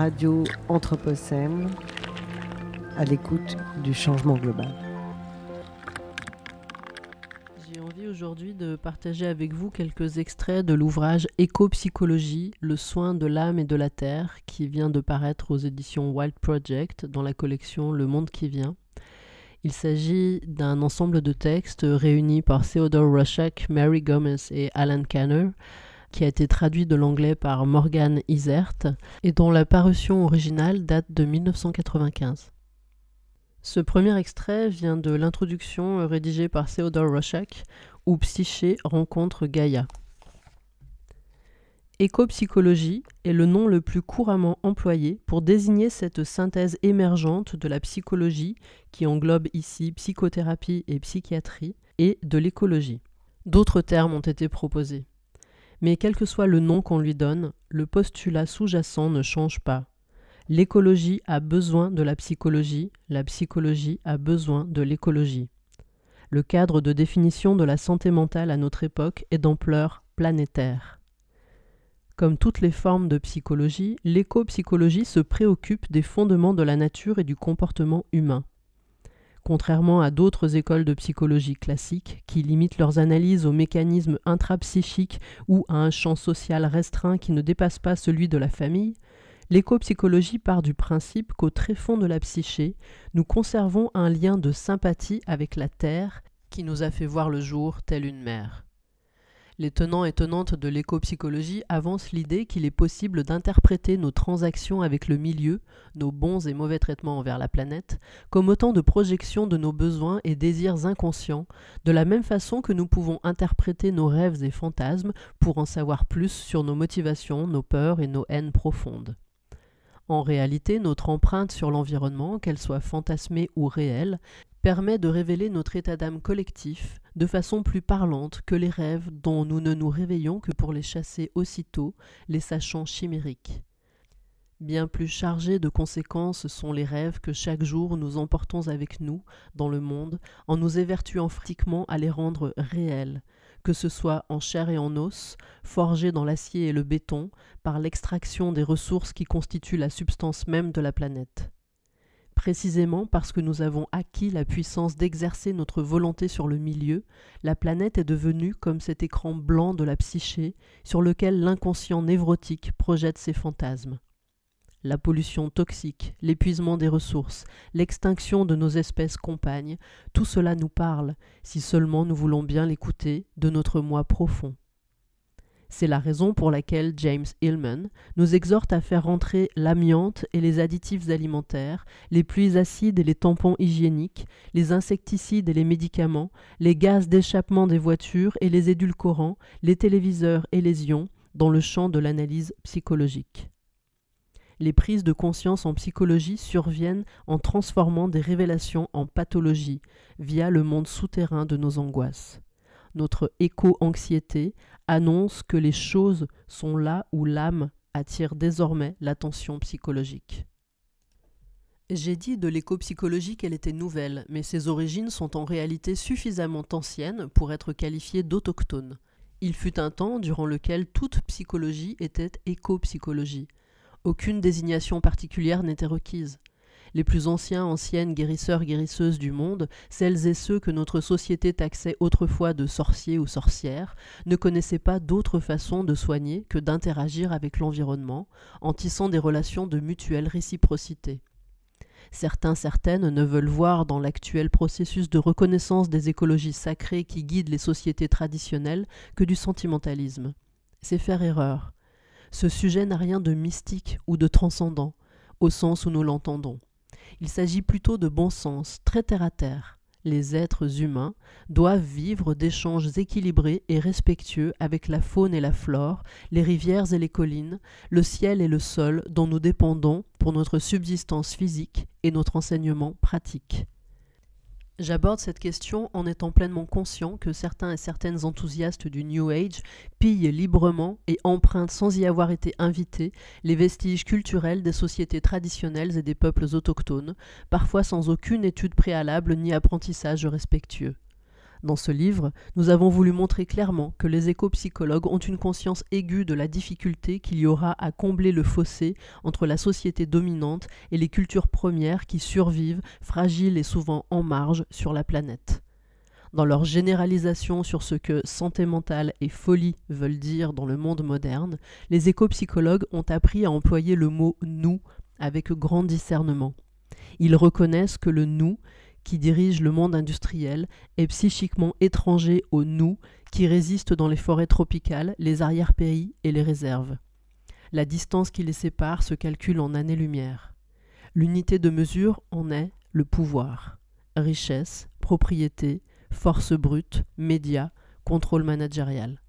Radio Anthropocène, à l'écoute du changement global. J'ai envie aujourd'hui de partager avec vous quelques extraits de l'ouvrage Éco-psychologie, le soin de l'âme et de la terre, qui vient de paraître aux éditions Wild Project dans la collection Le Monde qui vient. Il s'agit d'un ensemble de textes réunis par Theodore Roszak, Mary Gomez et Alan Kanner, qui a été traduit de l'anglais par Morgan Isert et dont la parution originale date de 1995. Ce premier extrait vient de l'introduction rédigée par Theodore Roszak, où Psyché rencontre Gaïa. Éco-psychologie est le nom le plus couramment employé pour désigner cette synthèse émergente de la psychologie qui englobe ici psychothérapie et psychiatrie et de l'écologie. D'autres termes ont été proposés. Mais quel que soit le nom qu'on lui donne, le postulat sous-jacent ne change pas. L'écologie a besoin de la psychologie a besoin de l'écologie. Le cadre de définition de la santé mentale à notre époque est d'ampleur planétaire. Comme toutes les formes de psychologie, l'éco-psychologie se préoccupe des fondements de la nature et du comportement humain. Contrairement à d'autres écoles de psychologie classiques qui limitent leurs analyses aux mécanismes intrapsychiques ou à un champ social restreint qui ne dépasse pas celui de la famille, l'éco-psychologie part du principe qu'au tréfonds de la psyché, nous conservons un lien de sympathie avec la Terre qui nous a fait voir le jour telle une mère. Les tenants et tenantes de l'éco-psychologie avancent l'idée qu'il est possible d'interpréter nos transactions avec le milieu, nos bons et mauvais traitements envers la planète, comme autant de projections de nos besoins et désirs inconscients, de la même façon que nous pouvons interpréter nos rêves et fantasmes pour en savoir plus sur nos motivations, nos peurs et nos haines profondes. En réalité, notre empreinte sur l'environnement, qu'elle soit fantasmée ou réelle, permet de révéler notre état d'âme collectif de façon plus parlante que les rêves dont nous ne nous réveillons que pour les chasser aussitôt, les sachant chimériques. Bien plus chargés de conséquences sont les rêves que chaque jour nous emportons avec nous dans le monde en nous évertuant fréquemment à les rendre réels, que ce soit en chair et en os, forgés dans l'acier et le béton, par l'extraction des ressources qui constituent la substance même de la planète. Précisément parce que nous avons acquis la puissance d'exercer notre volonté sur le milieu, la planète est devenue comme cet écran blanc de la psyché sur lequel l'inconscient névrotique projette ses fantasmes. La pollution toxique, l'épuisement des ressources, l'extinction de nos espèces compagnes, tout cela nous parle, si seulement nous voulons bien l'écouter de notre moi profond. C'est la raison pour laquelle James Hillman nous exhorte à faire rentrer l'amiante et les additifs alimentaires, les pluies acides et les tampons hygiéniques, les insecticides et les médicaments, les gaz d'échappement des voitures et les édulcorants, les téléviseurs et les ions dans le champ de l'analyse psychologique. Les prises de conscience en psychologie surviennent en transformant des révélations en pathologie via le monde souterrain de nos angoisses. Notre éco-anxiété annonce que les choses sont là où l'âme attire désormais l'attention psychologique. J'ai dit de l'éco-psychologie qu'elle était nouvelle, mais ses origines sont en réalité suffisamment anciennes pour être qualifiées d'autochtones. Il fut un temps durant lequel toute psychologie était éco-psychologie. Aucune désignation particulière n'était requise. Les plus anciennes guérisseurs-guérisseuses du monde, celles et ceux que notre société taxait autrefois de sorciers ou sorcières, ne connaissaient pas d'autre façon de soigner que d'interagir avec l'environnement, en tissant des relations de mutuelle réciprocité. Certaines ne veulent voir dans l'actuel processus de reconnaissance des écologies sacrées qui guident les sociétés traditionnelles que du sentimentalisme. C'est faire erreur. Ce sujet n'a rien de mystique ou de transcendant, au sens où nous l'entendons. Il s'agit plutôt de bon sens, très terre-à-terre. Les êtres humains doivent vivre d'échanges équilibrés et respectueux avec la faune et la flore, les rivières et les collines, le ciel et le sol dont nous dépendons pour notre subsistance physique et notre enseignement pratique. J'aborde cette question en étant pleinement conscient que certains et certaines enthousiastes du New Age pillent librement et empruntent sans y avoir été invités les vestiges culturels des sociétés traditionnelles et des peuples autochtones, parfois sans aucune étude préalable ni apprentissage respectueux. Dans ce livre, nous avons voulu montrer clairement que les éco-psychologues ont une conscience aiguë de la difficulté qu'il y aura à combler le fossé entre la société dominante et les cultures premières qui survivent, fragiles et souvent en marge, sur la planète. Dans leur généralisation sur ce que santé mentale et folie veulent dire dans le monde moderne, les éco-psychologues ont appris à employer le mot « nous » avec grand discernement. Ils reconnaissent que le « nous » qui dirige le monde industriel est psychiquement étranger au « nous » qui résiste dans les forêts tropicales, les arrière-pays et les réserves. La distance qui les sépare se calcule en années-lumière. L'unité de mesure en est le pouvoir. Richesse, propriété, force brute, médias, contrôle managérial.